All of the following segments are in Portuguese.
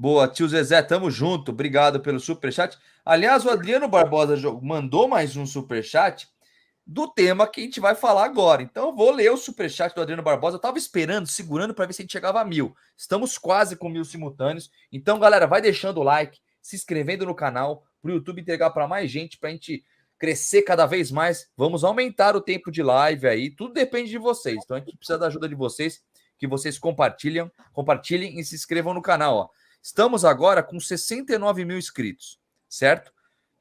Boa, tio Zezé, tamo junto. Obrigado pelo superchat. Aliás, o Adriano Barbosa mandou mais um superchat do tema que a gente vai falar agora. Então, eu vou ler o superchat do Adriano Barbosa. Eu tava esperando, segurando para ver se a gente chegava a 1.000. Estamos quase com 1.000 simultâneos. Então, galera, vai deixando o like, se inscrevendo no canal, para o YouTube entregar para mais gente, para a gente crescer cada vez mais. Vamos aumentar o tempo de live aí. Tudo depende de vocês. Então, a gente precisa da ajuda de vocês, que vocês compartilhem e se inscrevam no canal, ó. Estamos agora com 69 mil inscritos, certo?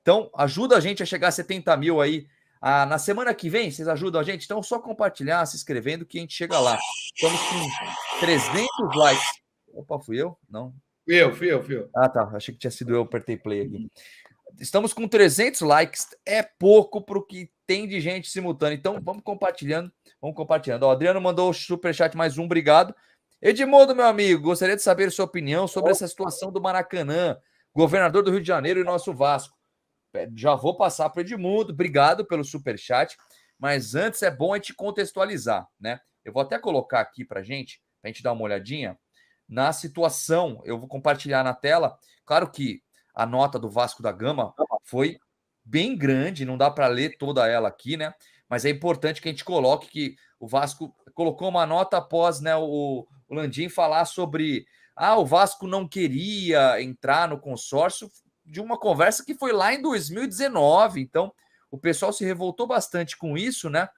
Então, ajuda a gente a chegar a 70 mil aí. Na semana que vem, vocês ajudam a gente? Então, só compartilhar, se inscrevendo, que a gente chega lá. Estamos com 300 likes. Opa, fui eu? Não. Fui eu. Ah, tá. Achei que tinha sido eu, apertei play aqui. Estamos com 300 likes. É pouco para o que tem de gente simultânea. Então, vamos compartilhando. Ó, Adriano mandou o superchat mais um, obrigado. Edmundo, meu amigo, gostaria de saber sua opinião sobre essa situação do Maracanã, governador do Rio de Janeiro e nosso Vasco. Já vou passar para o Edmundo, obrigado pelo superchat, mas antes é bom a gente contextualizar, né? Eu vou até colocar aqui para a gente dar uma olhadinha na situação. Eu vou compartilhar na tela. Claro que a nota do Vasco da Gama foi bem grande, não dá para ler toda ela aqui, né? Mas é importante que a gente coloque que o Vasco colocou uma nota após, né, o Landim falar sobre o Vasco não queria entrar no consórcio de uma conversa que foi lá em 2019. Então, o pessoal se revoltou bastante com isso, né?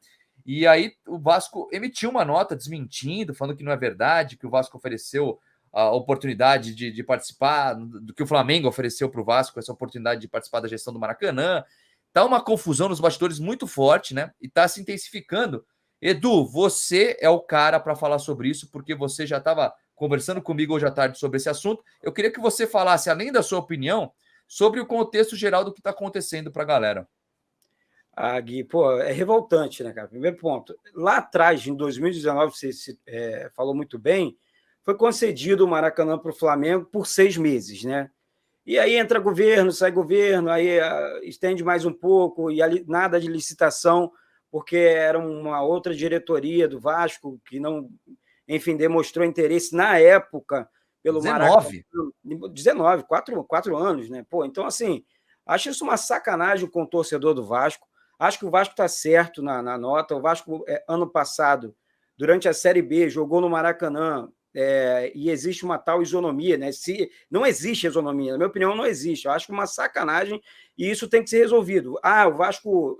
E aí o Vasco emitiu uma nota desmentindo, falando que não é verdade, que o Vasco ofereceu a oportunidade de participar, do que o Flamengo ofereceu para o Vasco, essa oportunidade de participar da gestão do Maracanã. Tá uma confusão nos bastidores muito forte, né? E tá se intensificando. Edu, você é o cara para falar sobre isso, porque você já estava conversando comigo hoje à tarde sobre esse assunto. Eu queria que você falasse, além da sua opinião, sobre o contexto geral do que está acontecendo para a galera. Gui, pô, é revoltante, né, cara? Primeiro ponto. Lá atrás, em 2019, você falou muito bem, foi concedido o Maracanã para o Flamengo por 6 meses, né? E aí entra governo, sai governo, aí estende mais um pouco, e ali, nada de licitação, porque era uma outra diretoria do Vasco que não, enfim, demonstrou interesse na época pelo 19. Maracanã. 19, 4 anos, né? Pô, então, assim, acho isso uma sacanagem com o torcedor do Vasco. Acho que o Vasco está certo na nota. O Vasco, ano passado, durante a Série B, jogou no Maracanã, e existe uma tal isonomia, né? Não existe isonomia, na minha opinião, não existe. Eu acho que uma sacanagem e isso tem que ser resolvido. O Vasco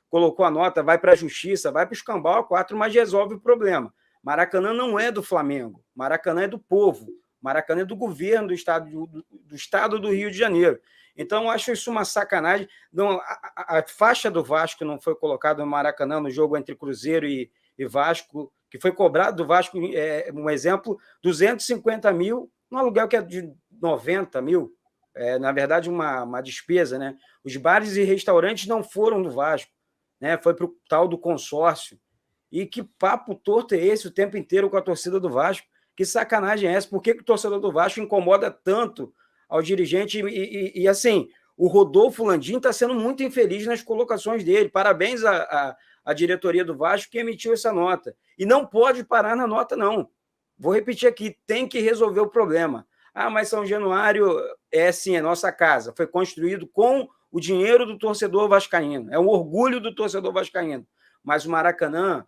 colocou a nota, vai para a justiça, vai para o escambau 4, mas resolve o problema. Maracanã não é do Flamengo, Maracanã é do povo, Maracanã é do governo do estado do Rio de Janeiro. Então, eu acho isso uma sacanagem. Não, a faixa do Vasco não foi colocada no Maracanã no jogo entre Cruzeiro e Vasco, que foi cobrado do Vasco, um exemplo, 250 mil, no aluguel que é de 90 mil. Na verdade, uma despesa, né? Os bares e restaurantes não foram do Vasco, né? Foi para o tal do consórcio. E que papo torto é esse o tempo inteiro com a torcida do Vasco? Que sacanagem é essa? Por que o torcedor do Vasco incomoda tanto ao dirigente? E assim, o Rodolfo Landim está sendo muito infeliz nas colocações dele. Parabéns à diretoria do Vasco que emitiu essa nota. E não pode parar na nota, não. Vou repetir aqui, tem que resolver o problema. Mas São Januário sim, é nossa casa. Foi construído com o dinheiro do torcedor vascaíno. É um orgulho do torcedor vascaíno. Mas o Maracanã,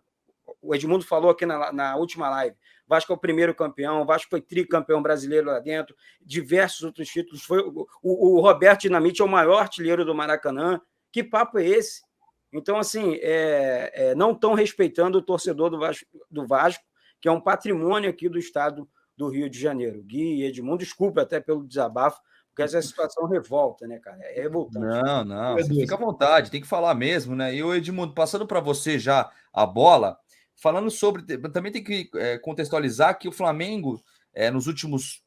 o Edmundo falou aqui na última live, o Vasco é o primeiro campeão, o Vasco foi tricampeão brasileiro lá dentro, diversos outros títulos. O Roberto Dinamite é o maior artilheiro do Maracanã. Que papo é esse? Então, assim, não estão respeitando o torcedor do Vasco, que é um patrimônio aqui do estado do Rio de Janeiro. Gui e Edmundo, desculpa até pelo desabafo, porque essa situação revolta, né, cara? É revoltante. Não, você fica à vontade, tem que falar mesmo, né? E o Edmundo, passando para você já a bola, falando sobre. Também tem que contextualizar que o Flamengo, nos últimos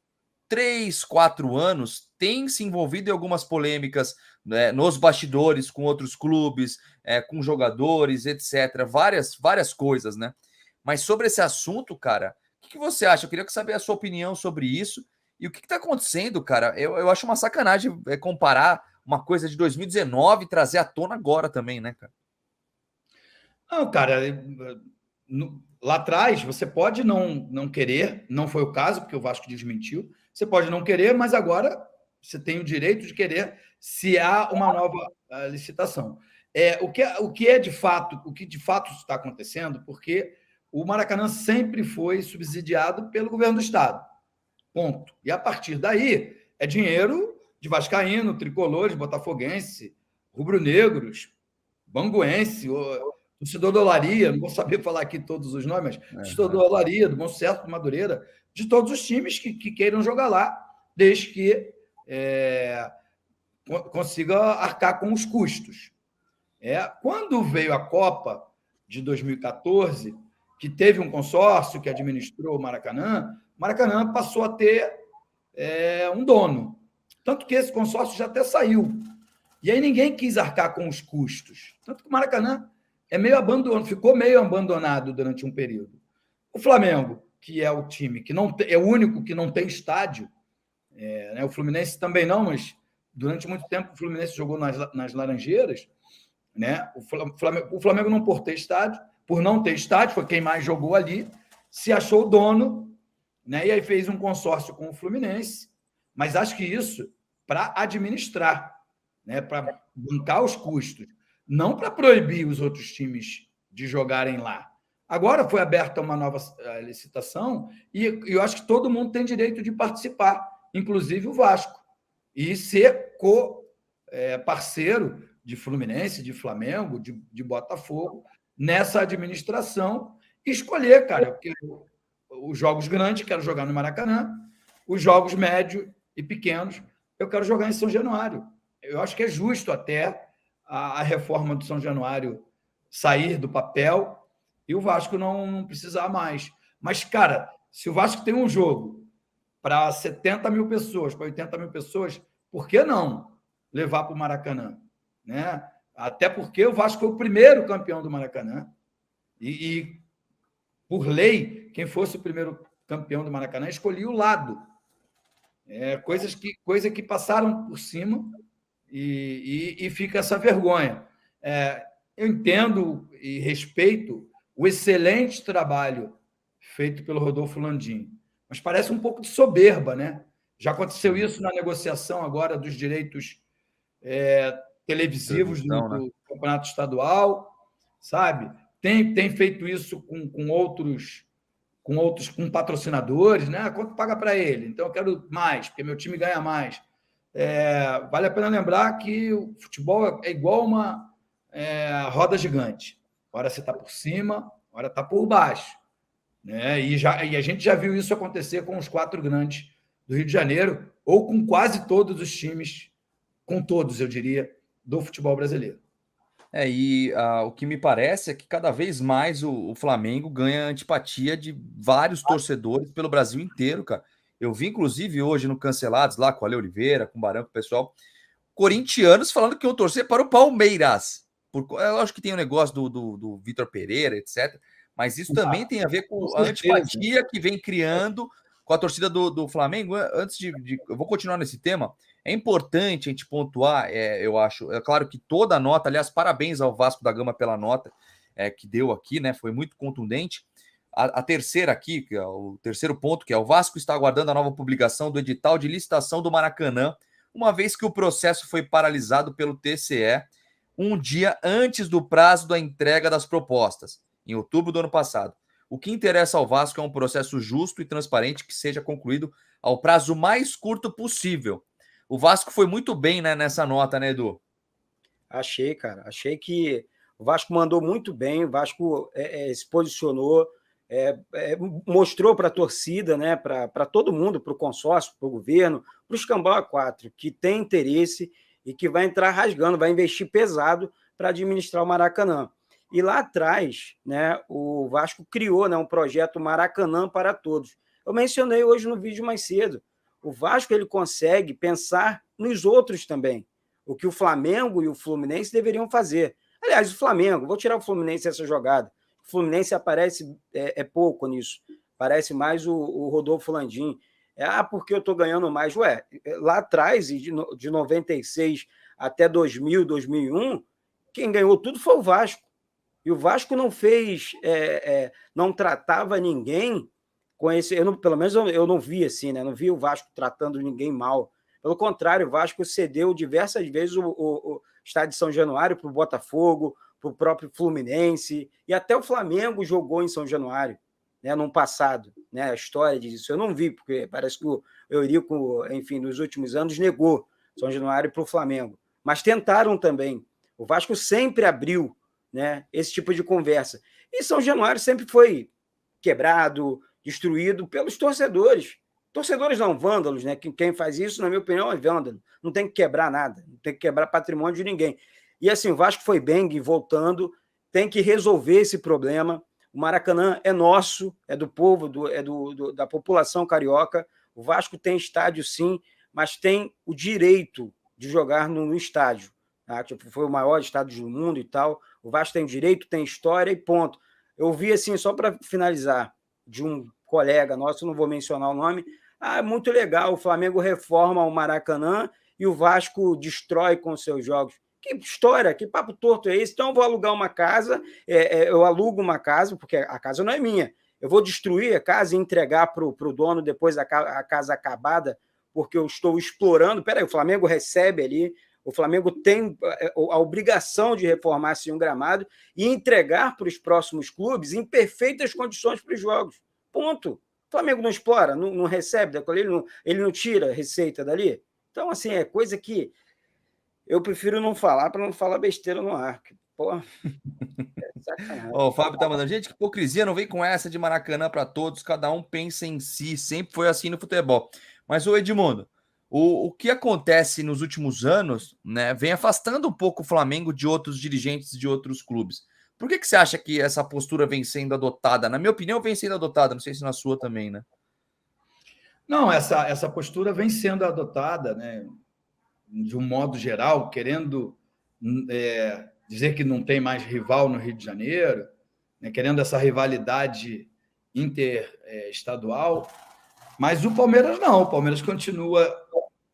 3, 4 anos, tem se envolvido em algumas polêmicas, né, nos bastidores, com outros clubes, com jogadores, etc. Várias coisas, né? Mas sobre esse assunto, cara, o que você acha? Eu queria saber a sua opinião sobre isso. E o que está acontecendo, cara? Eu acho uma sacanagem comparar uma coisa de 2019 e trazer à tona agora também, né, cara? Não, cara, lá atrás você pode não querer, não foi o caso, porque o Vasco desmentiu, Você pode não querer, mas agora você tem o direito de querer se há uma nova licitação. O que de fato está acontecendo, porque o Maracanã sempre foi subsidiado pelo governo do Estado. Ponto. E a partir daí é dinheiro de vascaíno, tricolores, botafoguense, rubro-negros, banguense, torcedor do Olaria, não vou saber falar aqui todos os nomes, mas torcedor do Olaria, do Bom Sucesso, do Madureira, de todos os times que queiram jogar lá, desde que consiga arcar com os custos. Quando veio a Copa de 2014, que teve um consórcio que administrou o Maracanã passou a ter um dono. Tanto que esse consórcio já até saiu. E aí ninguém quis arcar com os custos. Tanto que o Maracanã ficou meio abandonado durante um período. O Flamengo, que é o time que não é o único que não tem estádio, o Fluminense também não, mas durante muito tempo o Fluminense jogou nas Laranjeiras, né? O Flamengo não por não ter estádio, foi quem mais jogou ali, se achou dono, né? E aí fez um consórcio com o Fluminense, mas acho que isso para administrar, né? Para bancar os custos, não para proibir os outros times de jogarem lá. Agora foi aberta uma nova licitação e eu acho que todo mundo tem direito de participar, inclusive o Vasco, e ser parceiro de Fluminense, de Flamengo, de Botafogo, nessa administração, e escolher, cara, porque os jogos grandes quero jogar no Maracanã, os jogos médios e pequenos eu quero jogar em São Januário. Eu acho que é justo até a reforma do São Januário sair do papel e o Vasco não precisar mais. Mas, cara, se o Vasco tem um jogo para 70 mil pessoas, para 80 mil pessoas, por que não levar para o Maracanã? Né? Até porque o Vasco foi o primeiro campeão do Maracanã. E por lei, quem fosse o primeiro campeão do Maracanã escolhia o lado. Coisas que passaram por cima e fica essa vergonha. Eu entendo e respeito o excelente trabalho feito pelo Rodolfo Landim, mas parece um pouco de soberba, né? Já aconteceu isso na negociação agora dos direitos televisivos do Campeonato Estadual, sabe? Tem feito isso com outros patrocinadores, né? Quanto paga para ele? Então eu quero mais, porque meu time ganha mais. Vale a pena lembrar que o futebol é igual uma roda gigante. Hora você está por cima, hora está por baixo. Né? E a gente já viu isso acontecer com os 4 grandes do Rio de Janeiro, ou com quase todos os times, com todos, eu diria, do futebol brasileiro. O que me parece é que cada vez mais o Flamengo ganha antipatia de vários torcedores pelo Brasil inteiro, cara. Eu vi, inclusive, hoje no Cancelados, lá com a Ale Oliveira, com o Barão, com o pessoal, corintianos falando que iam torcer para o Palmeiras. Eu acho que tem o negócio do Vitor Pereira, etc. Mas isso também tem a ver com a antipatia que vem criando com a torcida do Flamengo. Antes eu vou continuar nesse tema. É importante a gente pontuar, eu acho. É claro que toda a nota, aliás, parabéns ao Vasco da Gama pela nota que deu aqui, né? Foi muito contundente. A terceira aqui, que é o terceiro ponto, que é o Vasco está aguardando a nova publicação do edital de licitação do Maracanã, uma vez que o processo foi paralisado pelo TCE um dia antes do prazo da entrega das propostas, em outubro do ano passado. O que interessa ao Vasco é um processo justo e transparente que seja concluído ao prazo mais curto possível. O Vasco foi muito bem, né, nessa nota, né, Edu? Achei, cara. Achei que o Vasco mandou muito bem, o Vasco se posicionou, mostrou para a torcida, né, para todo mundo, para o consórcio, para o governo, para os Cambau A4, que tem interesse e que vai entrar rasgando, vai investir pesado para administrar o Maracanã. E lá atrás, né, o Vasco criou, né, um projeto Maracanã para Todos. Eu mencionei hoje no vídeo mais cedo. O Vasco ele consegue pensar nos outros também, o que o Flamengo e o Fluminense deveriam fazer. Aliás, o Flamengo, vou tirar o Fluminense dessa jogada. O Fluminense aparece pouco nisso. Parece mais o Rodolfo Landim. Porque eu estou ganhando mais. Lá atrás, de 96 até 2000, 2001, quem ganhou tudo foi o Vasco. E o Vasco não fez, não tratava ninguém pelo menos eu não vi assim, né? Não vi o Vasco tratando ninguém mal. Pelo contrário, o Vasco cedeu diversas vezes o estádio de São Januário para o Botafogo, para o próprio Fluminense, e até o Flamengo jogou em São Januário, né, no passado. Né, a história disso eu não vi, porque parece que o Eurico, enfim, nos últimos anos negou São Januário para o Flamengo. Mas tentaram também. O Vasco sempre abriu, né, esse tipo de conversa. E São Januário sempre foi quebrado, destruído pelos torcedores. Torcedores não, vândalos, né? Quem faz isso, na minha opinião, é vândalo. Não tem que quebrar nada, não tem que quebrar patrimônio de ninguém. E assim, o Vasco foi bem voltando, tem que resolver esse problema. O Maracanã é nosso, é do povo, da população carioca. O Vasco tem estádio, sim, mas tem o direito de jogar no estádio. Tá? Tipo, foi o maior estádio do mundo e tal. O Vasco tem direito, tem história e ponto. Eu vi, assim, só para finalizar, de um colega nosso, não vou mencionar o nome, muito legal, o Flamengo reforma o Maracanã e o Vasco destrói com seus jogos. Que história, que papo torto é esse? Então eu vou alugar uma casa, eu alugo uma casa, porque a casa não é minha. Eu vou destruir a casa e entregar para o dono depois a casa acabada, porque eu estou explorando. Peraí, o Flamengo recebe ali, o Flamengo tem a obrigação de reformar um gramado e entregar para os próximos clubes em perfeitas condições para os jogos. Ponto. O Flamengo não explora, não recebe daquele, ele não tira receita dali. Então, assim, é coisa que eu prefiro não falar para não falar besteira no ar. Porra, sacanagem. O Fábio tá mandando, gente, que hipocrisia, não vem com essa de Maracanã para todos, cada um pensa em si, sempre foi assim no futebol. Mas, ô Edmundo, o que acontece nos últimos anos, né, vem afastando um pouco o Flamengo de outros dirigentes de outros clubes. Por que você acha que essa postura vem sendo adotada? Na minha opinião, vem sendo adotada, não sei se na sua também, né? Não, essa postura vem sendo adotada, né, de um modo geral, querendo dizer que não tem mais rival no Rio de Janeiro, né, querendo essa rivalidade interestadual, mas o Palmeiras não, o Palmeiras continua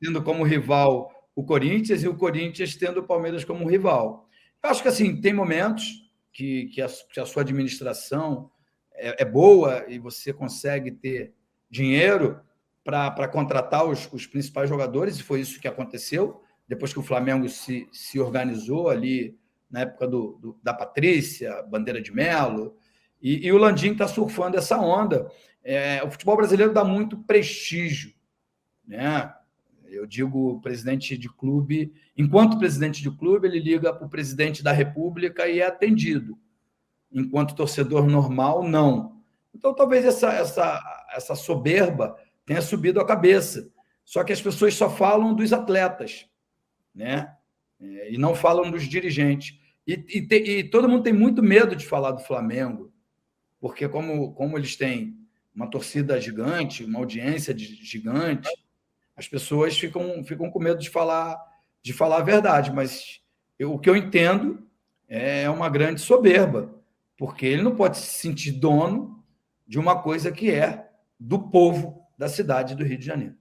tendo como rival o Corinthians e o Corinthians tendo o Palmeiras como rival. Eu acho que assim, tem momentos que a sua administração é boa e você consegue ter dinheiro para contratar os principais jogadores, e foi isso que aconteceu, depois que o Flamengo se organizou ali na época da Patrícia, Bandeira de Melo, e o Landim está surfando essa onda. O futebol brasileiro dá muito prestígio, né? Eu digo, presidente de clube, enquanto presidente de clube, ele liga para o presidente da República e é atendido. Enquanto torcedor normal, não. Então, talvez essa soberba tenha subido a cabeça. Só que as pessoas só falam dos atletas, né? E não falam dos dirigentes. E todo mundo tem muito medo de falar do Flamengo, porque como eles têm uma torcida gigante, uma audiência gigante, as pessoas ficam com medo de falar a verdade. Mas o que eu entendo é uma grande soberba, porque ele não pode se sentir dono de uma coisa que é do povo da cidade do Rio de Janeiro.